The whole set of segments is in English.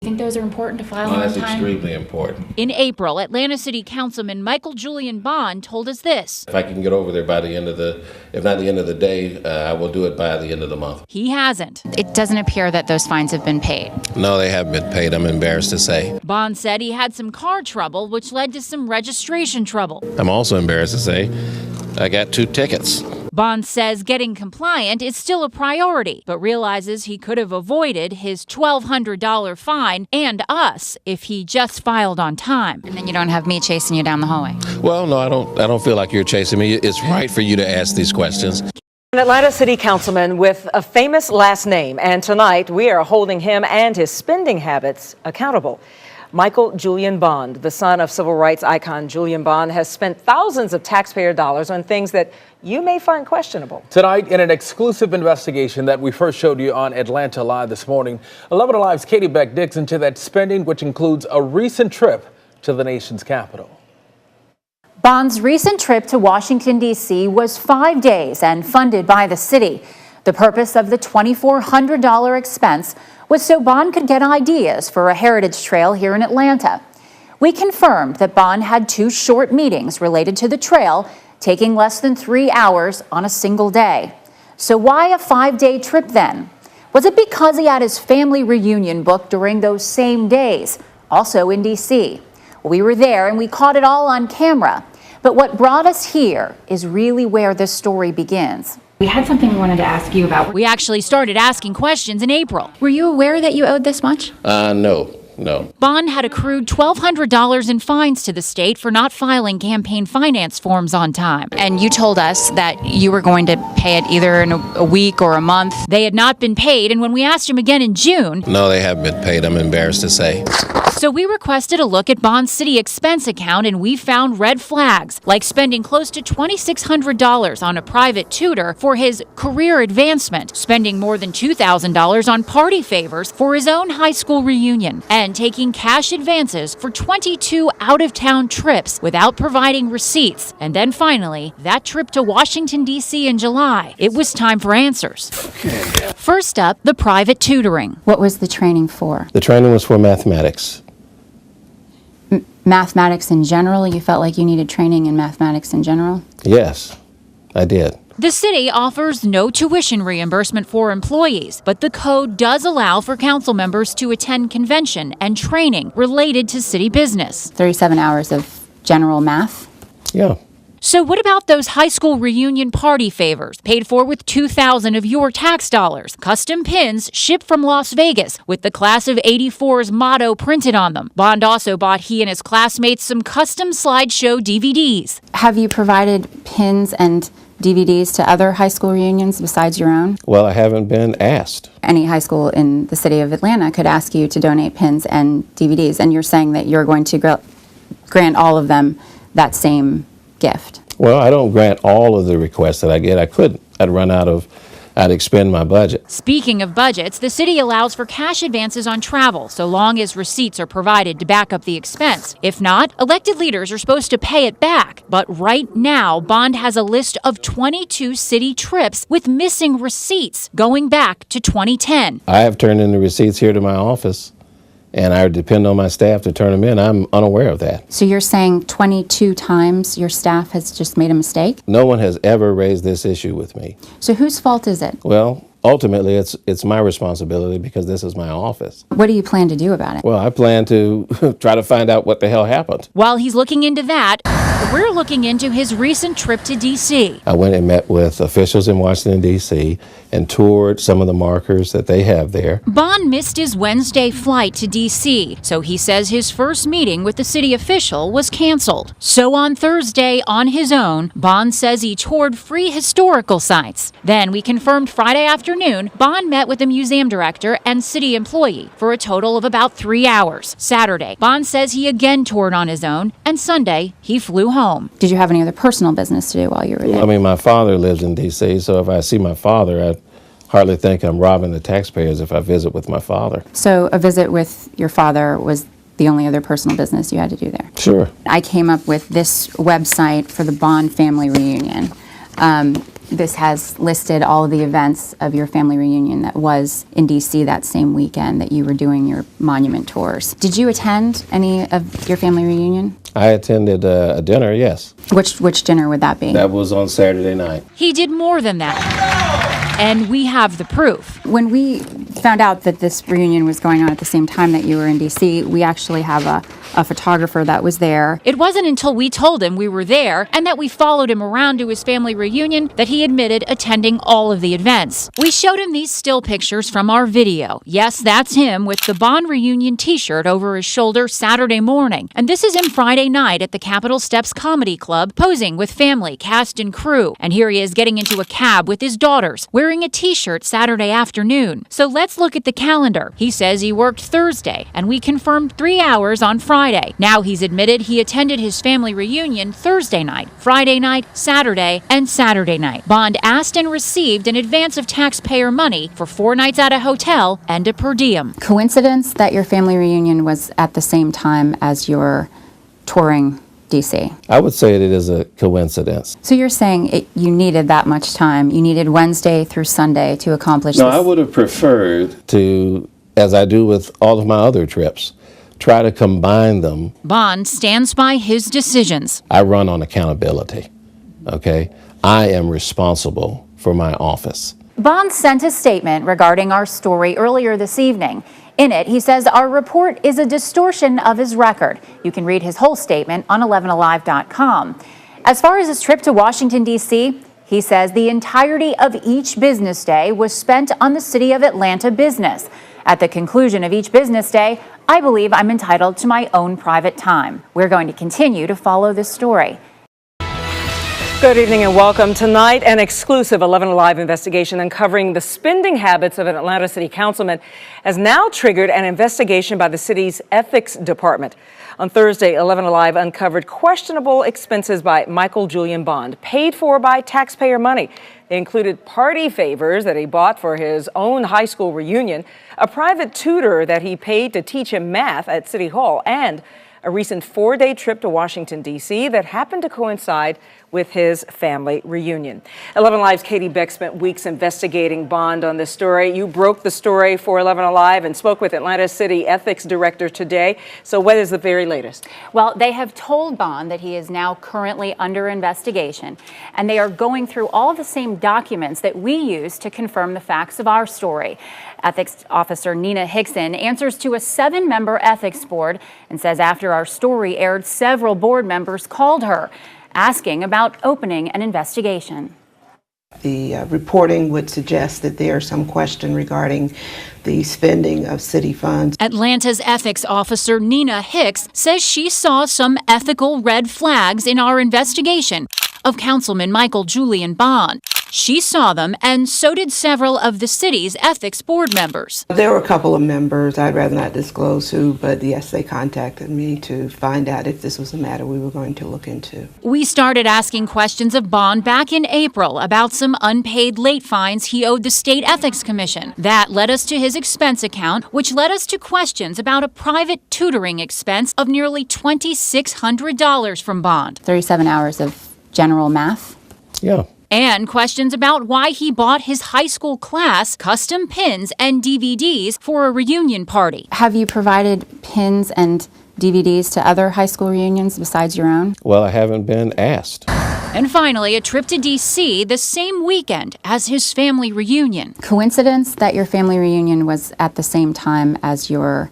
I think those are important to file Oh, on that's time. extremely important. In April, Atlanta CityCouncilman Michael Julian Bond told us this. If I can get over there by the end of if not the end of the day, I will do it by the end of the month. He hasn't. It doesn't appear that those fines have been paid. No, they haven't been paid, I'm embarrassed to say. Bond said he had some car trouble, which led to some registration trouble. I'm also embarrassed to say I got 2 tickets. Bond says getting compliant is still a priority, but realizes he could have avoided his $1,200 fine and us if he just filed on time. And then you don't have me chasing you down the hallway. Well, no, I don't feel like you're chasing me. It's right for you to ask these questions. An Atlanta City Councilman with a famous last name, and tonight we are holding him and his spending habits accountable. Michael Julian Bond, the son of civil rights icon Julian Bond, has spent thousands of taxpayer dollars on things that you may find questionable. Tonight, in an exclusive investigation that we first showed you on Atlanta Live this morning, 11 Alive's Katie Beck digs into that spending, which includes a recent trip to the nation's capital. Bond's recent trip to Washington, D.C. was 5 days and funded by the city. The purpose of the $2,400 expense was so Bond could get ideas for a heritage trail here in Atlanta. We confirmed that Bond had 2 short meetings related to the trail, taking less than 3 hours on a single day. So why a 5-day trip then? Was it because he had his family reunion booked during those same days, also in D.C.? We were there and we caught it all on camera. But what brought us here is really where this story begins. We had something we wanted to ask you about. We actually started asking questions in April. Were you aware that you owed this much? No. Bond had accrued $1,200 in fines to the state for not filing campaign finance forms on time. And you told us that you were going to pay it either in a week or a month. They had not been paid, and when we asked him again in June... No, they haven't been paid, I'm embarrassed to say. So we requested a look at Bond's city expense account, and we found red flags, like spending close to $2,600 on a private tutor for his career advancement, spending more than $2,000 on party favors for his own high school reunion, and taking cash advances for 22 out-of-town trips without providing receipts. And then finally, that trip to Washington, D.C. in July. It was time for answers. First up, the private tutoring. What was the training for? The training was for mathematics. Mathematics in general? You felt like you needed training in mathematics in general? Yes, I did. The city offers no tuition reimbursement for employees, but the code does allow for council members to attend convention and training related to city business. 37 hours of general math? Yeah. So what about those high school reunion party favors, paid for with $2,000 of your tax dollars? Custom pins shipped from Las Vegas with the Class of '84's motto printed on them. Bond also bought he and his classmates some custom slideshow DVDs. Have you provided pins and DVDs to other high school reunions besides your own? Well, I haven't been asked. Any high school in the city of Atlanta could ask you to donate pins and DVDs, and you're saying that you're going to grant all of them that same gift. Well, I don't grant all of the requests that I get. I'd expend my budget. Speaking of budgets, the city allows for cash advances on travel so long as receipts are provided to back up the expense. If not, elected leaders are supposed to pay it back. But right now, Bond has a list of 22 city trips with missing receipts going back to 2010. I have turned in the receipts here to my office, and I depend on my staff to turn them in. I'm unaware of that. So you're saying 22 times your staff has just made a mistake? No one has ever raised this issue with me. So whose fault is it? Well, ultimately, it's my responsibility because this is my office. What do you plan to do about it? Well, I plan to try to find out what the hell happened. While he's looking into that, we're looking into his recent trip to D.C. I went and met with officials in Washington, D.C., and toured some of the markers that they have there. Bond missed his Wednesday flight to D.C., so he says his first meeting with the city official was canceled. So on Thursday, on his own, Bond says he toured free historical sites. Then we confirmed Friday afternoon, Bond met with a museum director and city employee for a total of about 3 hours. Saturday, Bond says he again toured on his own, and Sunday, he flew home. Did you have any other personal business to do while you were there? I mean, my father lives in D.C., so if I see my father, I hardly think I'm robbing the taxpayers if I visit with my father. So a visit with your father was the only other personal business you had to do there? Sure. I came up with this website for the Bond family reunion. This has listed all of the events of your family reunion that was in D.C. that same weekend that you were doing your monument tours. Did you attend any of your family reunion? I attended a dinner, yes. Which dinner would that be? That was on Saturday night. He did more than that. And we have the proof. When we found out that this reunion was going on at the same time that you were in D.C., we actually have a photographer that was there. It wasn't until we told him we were there and that we followed him around to his family reunion that he admitted attending all of the events. We showed him these still pictures from our video. Yes, that's him with the Bond reunion t-shirt over his shoulder Saturday morning. And this is him Friday night at the Capitol Steps Comedy Club, posing with family, cast, and crew. And here he is getting into a cab with his daughters, wearing a t-shirt Saturday afternoon. So let's look at the calendar. He says he worked Thursday, and we confirmed 3 hours on Friday. Now he's admitted he attended his family reunion Thursday night, Friday night, Saturday, and Saturday night. Bond asked and received an advance of taxpayer money for 4 nights at a hotel and a per diem. Coincidence that your family reunion was at the same time as your touring D.C.? I would say it is a coincidence. So you're saying you needed that much time. You needed Wednesday through Sunday to accomplish No, this? I would have preferred to, as I do with all of my other trips, try to combine them. Bond stands by his decisions. I run on accountability, okay? I am responsible for my office. Bond sent a statement regarding our story earlier this evening. In it, he says our report is a distortion of his record. You can read his whole statement on 11alive.com. As far as his trip to Washington, D.C., he says the entirety of each business day was spent on the city of Atlanta business. At the conclusion of each business day, I believe I'm entitled to my own private time. We're going to continue to follow this story. Good evening and welcome. Tonight, an exclusive 11 Alive investigation uncovering the spending habits of an Atlanta City Councilman has now triggered an investigation by the city's ethics department. On Thursday, 11 Alive uncovered questionable expenses by Michael Julian Bond, paid for by taxpayer money. They included party favors that he bought for his own high school reunion, a private tutor that he paid to teach him math at City Hall, and a recent 4-day trip to Washington, D.C. that happened to coincide with his family reunion. 11 Alive's Katie Beck spent weeks investigating Bond on this story. You broke the story for 11 Alive and spoke with Atlanta City Ethics Director today. So what is the very latest? Well, they have told Bond that he is now currently under investigation, and they are going through all the same documents that we use to confirm the facts of our story. Ethics Officer Nina Hickson answers to a 7-member ethics board and says after our story aired, several board members called her, asking about opening an investigation. The reporting would suggest that there's some question regarding the spending of city funds. Atlanta's ethics officer Nina Hicks says she saw some ethical red flags in our investigation of Councilman Michael Julian Bond. She saw them, and so did several of the city's ethics board members. There were a couple of members, I'd rather not disclose who, but yes, they contacted me to find out if this was a matter we were going to look into. We started asking questions of Bond back in April about some unpaid late fines he owed the State Ethics Commission. That led us to his expense account, which led us to questions about a private tutoring expense of nearly $2,600 from Bond. 37 hours of general math? Yeah. And questions about why he bought his high school class custom pins and DVDs for a reunion party. Have you provided pins and DVDs to other high school reunions besides your own? Well, I haven't been asked. And finally, a trip to D.C. the same weekend as his family reunion. Coincidence that your family reunion was at the same time as your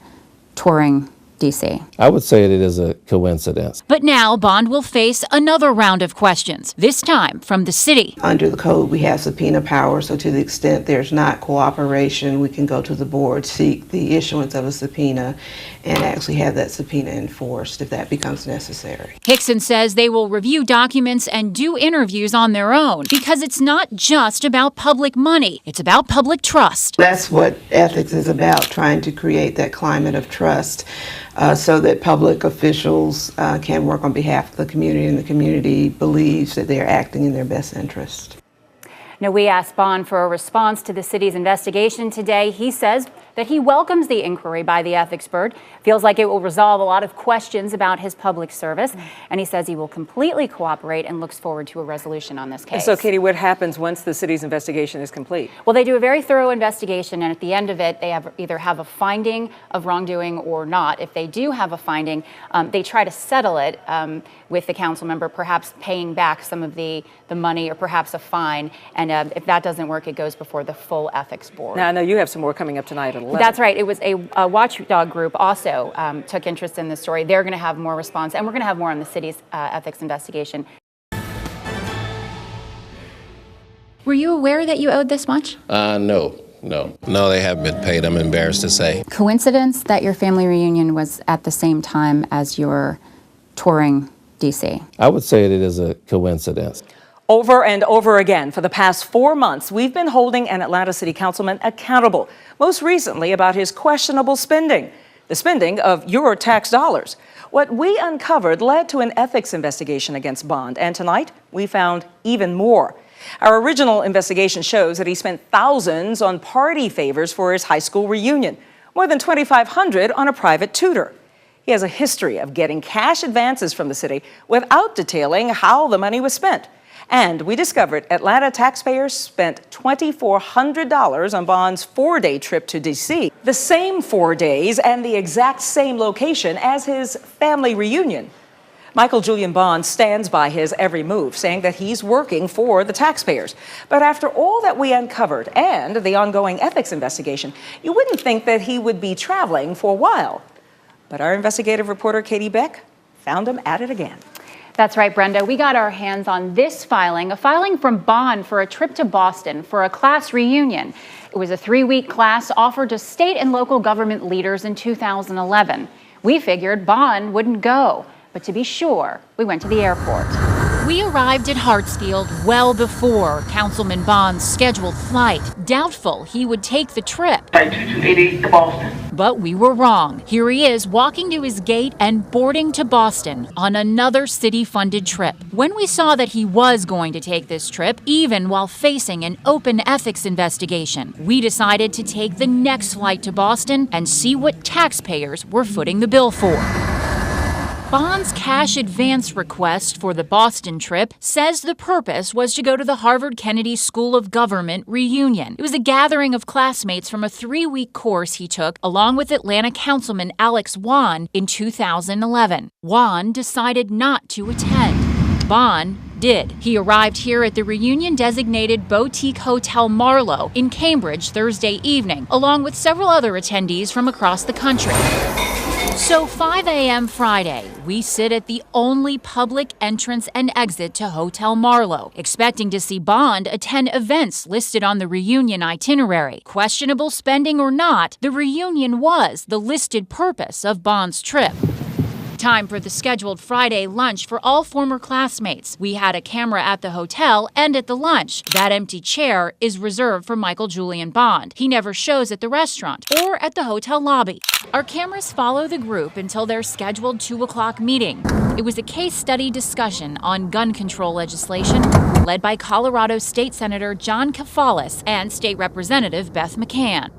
touring D.C.? I would say it is a coincidence. But now Bond will face another round of questions, this time from the city. Under the code, we have subpoena power, so to the extent there's not cooperation, we can go to the board, seek the issuance of a subpoena, and actually have that subpoena enforced if that becomes necessary. Hickson says they will review documents and do interviews on their own because it's not just about public money, it's about public trust. That's what ethics is about, trying to create that climate of trust so that public officials can work on behalf of the community, and the community believes that they are acting in their best interest. Now, we asked Bond for a response to the city's investigation today. He says that he welcomes the inquiry by the ethics board, feels like it will resolve a lot of questions about his public service, and he says he will completely cooperate and looks forward to a resolution on this case. So, Katie, what happens once the city's investigation is complete? Well, they do a very thorough investigation, and at the end of it, they either have a finding of wrongdoing or not. If they do have a finding, they try to settle it with the council member, perhaps paying back some of the money or perhaps a fine. And if that doesn't work, it goes before the full ethics board. Now, I know you have some more coming up tonight at 11. That's right. It was a watchdog group also took interest in this story. They're going to have more response, and we're going to have more on the city's ethics investigation. Were you aware that you owed this much? No, they haven't been paid. I'm embarrassed to say. Coincidence that your family reunion was at the same time as your touring DC? I would say it is a coincidence. Over and over again, for the past 4 months, we've been holding an Atlanta City Councilman accountable, most recently about his questionable spending, the spending of your tax dollars. What we uncovered led to an ethics investigation against Bond, and tonight we found even more. Our original investigation shows that he spent thousands on party favors for his high school reunion, more than $2,500 on a private tutor. He has a history of getting cash advances from the city without detailing how the money was spent. And we discovered Atlanta taxpayers spent $2,400 on Bond's 4-day trip to D.C., the same 4 days and the exact same location as his family reunion. Michael Julian Bond stands by his every move, saying that he's working for the taxpayers. But after all that we uncovered and the ongoing ethics investigation, you wouldn't think that he would be traveling for a while. But our investigative reporter, Katie Beck, found him at it again. That's right, Brenda. We got our hands on this filing, a filing from Bond for a trip to Boston for a class reunion. It was a 3-week class offered to state and local government leaders in 2011. We figured Bond wouldn't go, but to be sure, we went to the airport. We arrived at Hartsfield well before Councilman Bond's scheduled flight, doubtful he would take the trip. Flight 2288 to Boston. But we were wrong. Here he is walking to his gate and boarding to Boston on another city-funded trip. When we saw that he was going to take this trip, even while facing an open ethics investigation, we decided to take the next flight to Boston and see what taxpayers were footing the bill for. Bond's cash advance request for the Boston trip says the purpose was to go to the Harvard Kennedy School of Government reunion. It was a gathering of classmates from a 3-week course he took along with Atlanta Councilman Alex Wan in 2011. Wan decided not to attend. Bond did. He arrived here at the reunion-designated Boutique Hotel Marlowe in Cambridge Thursday evening, along with several other attendees from across the country. So 5 a.m. Friday, we sit at the only public entrance and exit to Hotel Marlowe, expecting to see Bond attend events listed on the reunion itinerary. Questionable spending or not, the reunion was the listed purpose of Bond's trip. Time for the scheduled Friday lunch for all former classmates. We had a camera at the hotel and at the lunch. That empty chair is reserved for Michael Julian Bond. He never shows at the restaurant or at the hotel lobby. Our cameras follow the group until their scheduled 2 o'clock meeting. It was a case study discussion on gun control legislation led by Colorado State Senator John Kafalis and State Representative Beth McCann.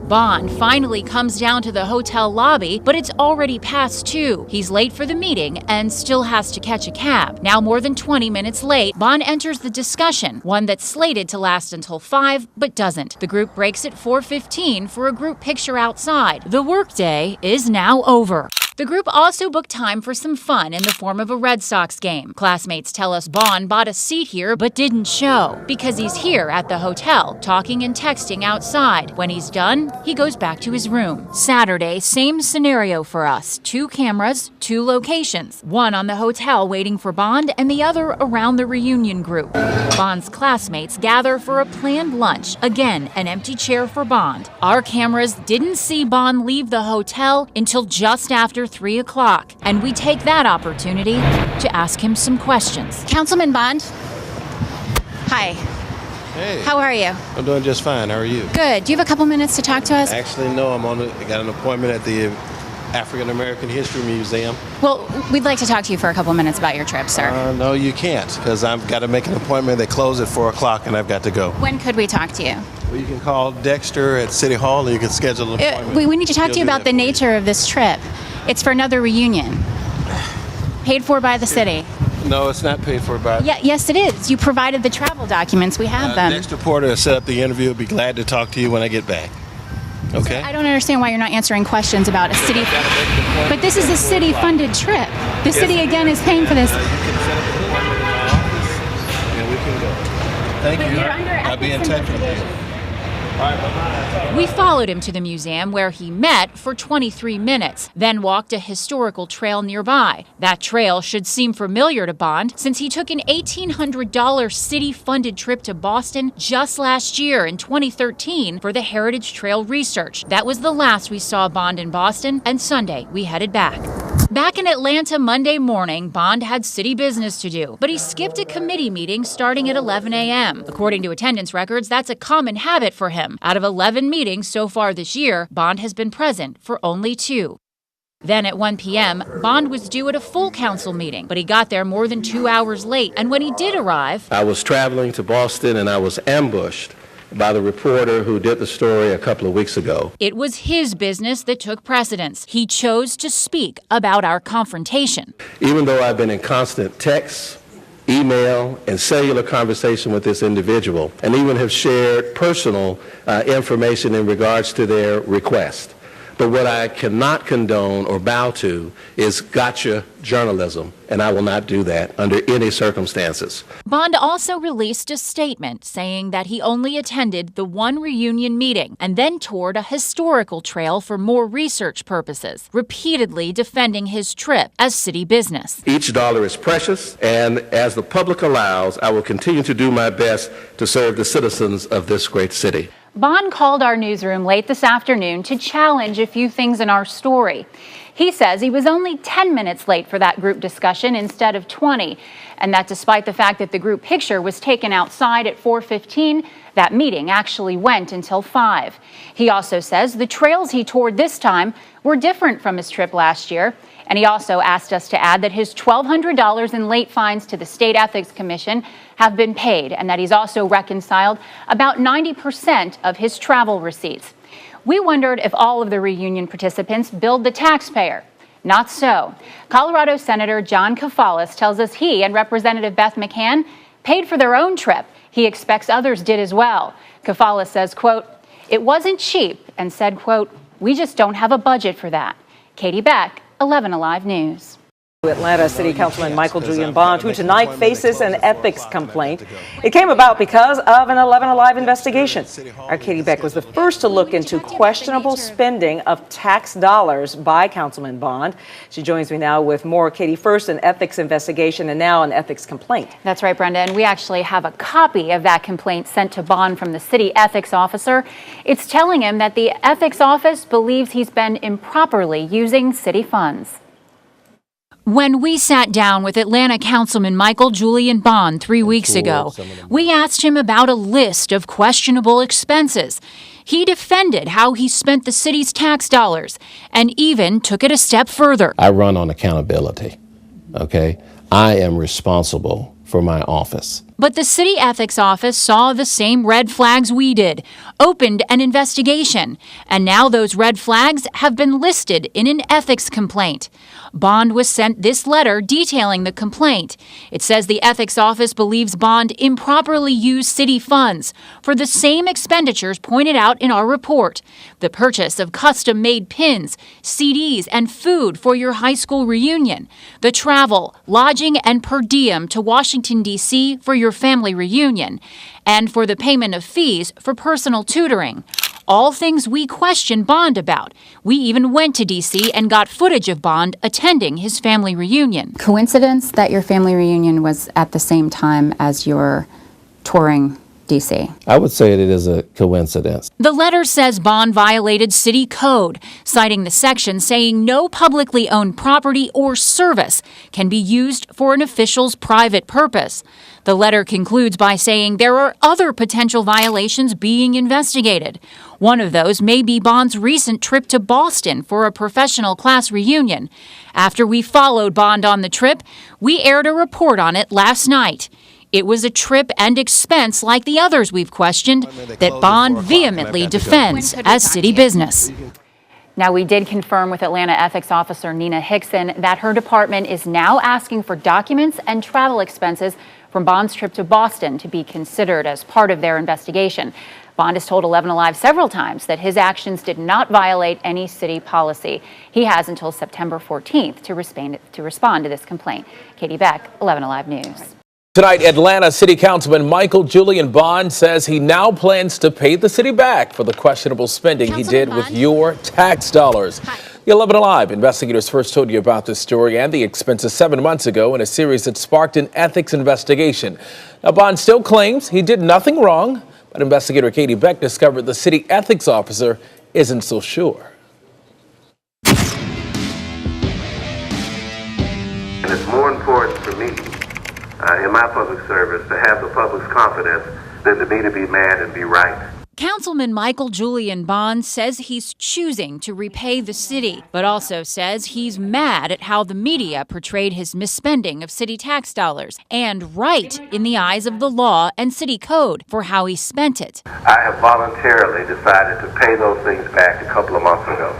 Bond finally comes down to the hotel lobby, but it's already past 2. He's late for the meeting and still has to catch a cab. Now more than 20 minutes late, Bond enters the discussion, one that's slated to last until 5, but doesn't. The group breaks at 4:15 for a group picture outside. The workday is now over. The group also booked time for some fun in the form of a Red Sox game. Classmates tell us Bond bought a seat here but didn't show because he's here at the hotel, talking and texting outside. When he's done, he goes back to his room. Saturday, same scenario for us. 2 cameras, 2 locations. One on the hotel waiting for Bond and the other around the reunion group. Bond's classmates gather for a planned lunch. Again, an empty chair for Bond. Our cameras didn't see Bond leave the hotel until just after 3 o'clock, and we take that opportunity to ask him some questions. Councilman Bond? Hi. Hey. How are you? I'm doing just fine. How are you? Good. Do you have a couple minutes to talk to us? Actually, no. I got an appointment at the African American History Museum. Well, we'd like to talk to you for a couple minutes about your trip, sir. No, you can't, because I've got to make an appointment. They close at 4 o'clock, and I've got to go. When could we talk to you? Well, you can call Dexter at City Hall and you can schedule an appointment. We need to talk to you about the nature of this trip. It's for another reunion. Paid for by the city. No, it's not paid for by. Yeah, yes, it is. You provided the travel documents. We have them. Dexter Porter has set up the interview. I'll be glad to talk to you when I get back. Okay? I don't understand why you're not answering questions about a city. But this is a city-funded trip. The city, again, is paying for this. And we can go. Thank you. I'll be in touch with you. We followed him to the museum where he met for 23 minutes, then walked a historical trail nearby. That trail should seem familiar to Bond since he took an $1,800 city-funded trip to Boston just last year in 2013 for the Heritage Trail research. That was the last we saw Bond in Boston, and Sunday we headed back. Back in Atlanta Monday morning, Bond had city business to do, but he skipped a committee meeting starting at 11 a.m. According to attendance records, that's a common habit for him. Out of 11 meetings so far this year, Bond has been present for only 2. Then at 1 p.m., Bond was due at a full council meeting, but he got there more than 2 hours late. And when he did arrive, I was traveling to Boston and I was ambushed by the reporter who did the story a couple of weeks ago. It was his business that took precedence. He chose to speak about our confrontation. Even though I've been in constant text, email, and cellular conversation with this individual, and even have shared personal information in regards to their request. But what I cannot condone or bow to is gotcha journalism, and I will not do that under any circumstances. Bond also released a statement saying that he only attended the one reunion meeting and then toured a historical trail for more research purposes, repeatedly defending his trip as city business. Each dollar is precious, and as the public allows, I will continue to do my best to serve the citizens of this great city. Bond called our newsroom late this afternoon to challenge a few things in our story. He says he was only 10 minutes late for that group discussion instead of 20, and that despite the fact that the group picture was taken outside at 4:15, that meeting actually went until 5. He also says the trails he toured this time were different from his trip last year, and he also asked us to add that his $1,200 in late fines to the State Ethics Commission have been paid, and that he's also reconciled about 90% of his travel receipts. We wondered if all of the reunion participants billed the taxpayer. Not so. Colorado Senator John Kafalis tells us he and Representative Beth McCann paid for their own trip. He expects others did as well. Kafalis says, quote, "It wasn't cheap," and said, quote, "We just don't have a budget for that." Katie Beck, 11 Alive News. Atlanta CityCouncilman Michael Julian Bond, who tonight faces an ethics complaint. It came about because of an 11 Alive investigation. Our Katie Beck was the first to look into questionable spending of tax dollars by Councilman Bond. She joins me now with more. Katie, first an ethics investigation and now an ethics complaint. That's right, Brenda, and we actually have a copy of that complaint sent to Bond from the city ethics officer. It's telling him that the ethics office believes he's been improperly using city funds. When we sat down with Atlanta Councilman Michael Julian Bond 3 weeks ago, we asked him about a list of questionable expenses. He defended how he spent the city's tax dollars and even took it a step further. I run on accountability, okay? I am responsible for my office. But the city ethics office saw the same red flags we did, opened an investigation, and now those red flags have been listed in an ethics complaint. Bond was sent this letter detailing the complaint. It says the ethics office believes Bond improperly used city funds for the same expenditures pointed out in our report: the purchase of custom-made pins, CDs, and food for your high school reunion, the travel, lodging, and per diem to Washington, D.C. for your family reunion, and for the payment of fees for personal tutoring. All things we question Bond about. We even went to D.C. and got footage of Bond attending his family reunion. Coincidence that your family reunion was at the same time as your touring D.C.? I would say it is a coincidence. The letter says Bond violated city code, citing the section saying no publicly owned property or service can be used for an official's private purpose. The letter concludes by saying there are other potential violations being investigated. One of those may be Bond's recent trip to Boston for a professional class reunion. After we followed Bond on the trip, we aired a report on it last night. It was a trip and expense like the others we've questioned that Bond vehemently defends as city business. Now, we did confirm with Atlanta Ethics Officer Nina Hickson that her department is now asking for documents and travel expenses from Bond's trip to Boston to be considered as part of their investigation. Bond has told 11 Alive several times that his actions did not violate any city policy. He has until September 14th to respond to this complaint. Katie Beck, 11 Alive News. Tonight, Atlanta City Councilman Michael Julian Bond says he now plans to pay the city back for the questionable spending he did with your tax dollars. The 11 Alive investigators first told you about this story and the expenses 7 months ago in a series that sparked an ethics investigation. Now, Bond still claims he did nothing wrong, but investigator Katie Beck discovered the city ethics officer isn't so sure. And it's more important for me in my public service to have the public's confidence than to me to be mad and be right. Councilman Michael Julian Bond says he's choosing to repay the city, but also says he's mad at how the media portrayed his misspending of city tax dollars and right in the eyes of the law and city code for how he spent it. I have voluntarily decided to pay those things back a couple of months ago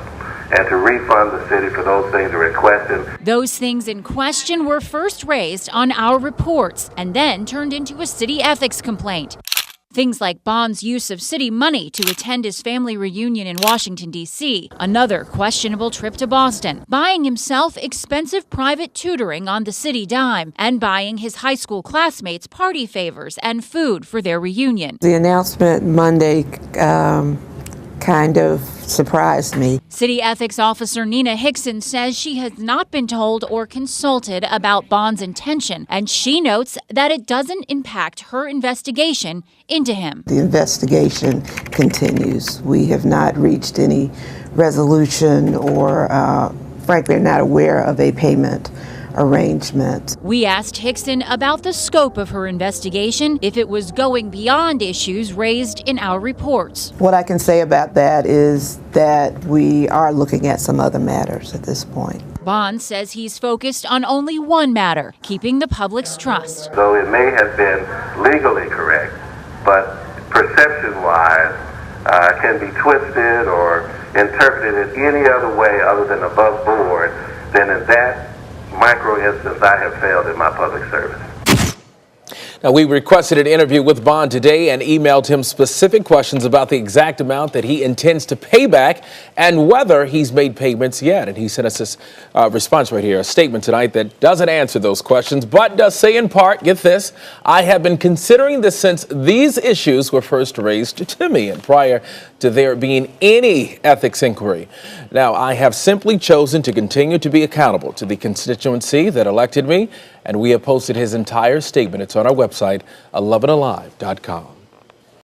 and to refund the city for those things that were in question. Those things in question were first raised on our reports and then turned into a city ethics complaint. Things like Bond's use of city money to attend his family reunion in Washington, D.C., another questionable trip to Boston, buying himself expensive private tutoring on the city dime, and buying his high school classmates party favors and food for their reunion. The announcement Monday kind of surprised me. City Ethics Officer Nina Hickson says she has not been told or consulted about Bond's intention, and she notes that it doesn't impact her investigation into him. The investigation continues. We have not reached any resolution or, frankly, are not aware of a payment arrangement. We asked Hickson about the scope of her investigation, if it was going beyond issues raised in our reports. What I can say about that is that we are looking at some other matters at this point. Bond says he's focused on only one matter, keeping the public's trust. So it may have been legally correct, but perception-wise can be twisted or interpreted in any other way other than above board, then in that micro instance, I have failed in my public service. Now, we requested an interview with Bond today and emailed him specific questions about the exact amount that he intends to pay back and whether he's made payments yet. And he sent us this response right here, a statement tonight that doesn't answer those questions, but does say in part, get this, I have been considering this since these issues were first raised to me and prior to there being any ethics inquiry. Now, I have simply chosen to continue to be accountable to the constituency that elected me, and we have posted his entire statement. It's on our website, 11alive.com.